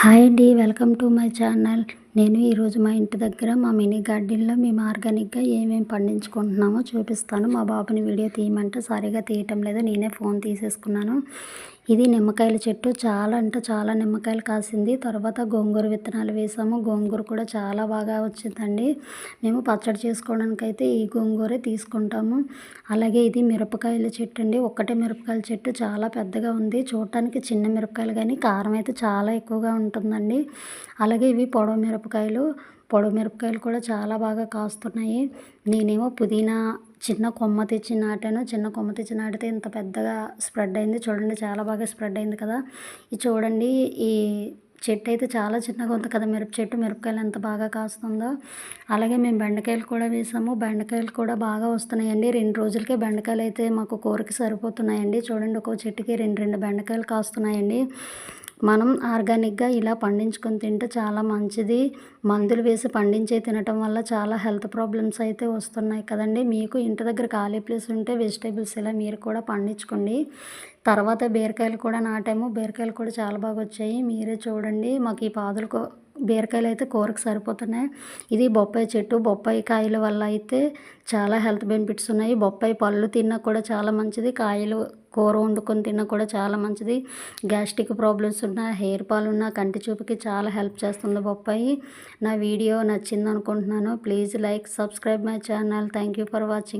Hi అండి, welcome to my channel. నేను ఈరోజు మా ఇంటి దగ్గర మా మినీ గార్డెన్లో మేము ఆర్గానిక్గా ఏమేమి పండించుకుంటున్నామో చూపిస్తాను. మా బాబుని వీడియో తీయమంటే సరిగా తీయటం లేదు, నేనే ఫోన్ తీసేసుకున్నాను. ఇది నిమ్మకాయల చెట్టు, చాలా అంటే చాలా నిమ్మకాయలు కాసింది. తర్వాత గోంగూర విత్తనాలు వేసాము, గోంగూర కూడా చాలా బాగా వచ్చిందండి. మేము పచ్చడి చేసుకోవడానికి అయితే ఈ గోంగూరే తీసుకుంటాము. అలాగే ఇది మిరపకాయల చెట్టు అండి, ఒక్కటే మిరపకాయల చెట్టు, చాలా పెద్దగా ఉంది. చూడటానికి చిన్న మిరపకాయలు కానీ కారం అయితే చాలా ఎక్కువగా ఉంటుందండి. అలాగే ఇవి పొడవు మిరపకాయలు కూడా చాలా బాగా కాస్తున్నాయి. నేనేమో పుదీనా చిన్న కొమ్మ తెచ్చి నాటాను. చిన్న కొమ్మ తెచ్చి నాటితే ఇంత పెద్దగా స్ప్రెడ్ అయింది. చూడండి, చాలా బాగా స్ప్రెడ్ అయింది కదా. ఇది చూడండి, ఈ చెట్టు అయితే చాలా చిన్నగా ఉంది కదా. మిరపకాయలు ఎంత బాగా కాస్తుందో. అలాగే మేము బెండకాయలు కూడా వేసాము. బెండకాయలు కూడా బాగా వస్తున్నాయండి. 2 రోజులకే బెండకాయలు అయితే మాకు కూరకి సరిపోతున్నాయండి. చూడండి, ఒక్కో చెట్టుకి 2 బెండకాయలు కాస్తున్నాయండి. మనం ఆర్గానిక్గా ఇలా పండించుకొని తింటే చాలా మంచిది. మందులు వేసి పండించే తినటం వల్ల చాలా హెల్త్ ప్రాబ్లమ్స్ అయితే వస్తున్నాయి కదండి. మీకు ఇంటి దగ్గర ఖాళీ ప్లేస్ ఉంటే వెజిటేబుల్స్ ఇలా మీరు కూడా పండించుకోండి. తర్వాత బీరకాయలు కూడా నాటాము. బీరకాయలు కూడా చాలా బాగా వచ్చాయి. మీరే చూడండి, మాకు ఈ బీరకాయలు అయితే కూరకు సరిపోతున్నాయి. ఇది బొప్పాయి చెట్టు. బొప్పాయి కాయల వల్ల అయితే చాలా హెల్త్ బెనిఫిట్స్ ఉన్నాయి. బొప్పాయి పళ్ళు తిన్నా కూడా చాలా మంచిది. కాయలు కూర వండుకొని తిన్నా కూడా చాలా మంచిది. గ్యాస్ట్రిక్ ప్రాబ్లమ్స్ ఉన్న, హెయిర్ ఫాల్ ఉన్న, కంటి చూపుకి చాలా హెల్ప్ చేస్తుంది బొప్పాయి. నా వీడియో నచ్చింది అనుకుంటున్నాను. Please like, subscribe my channel. Thank you for watching.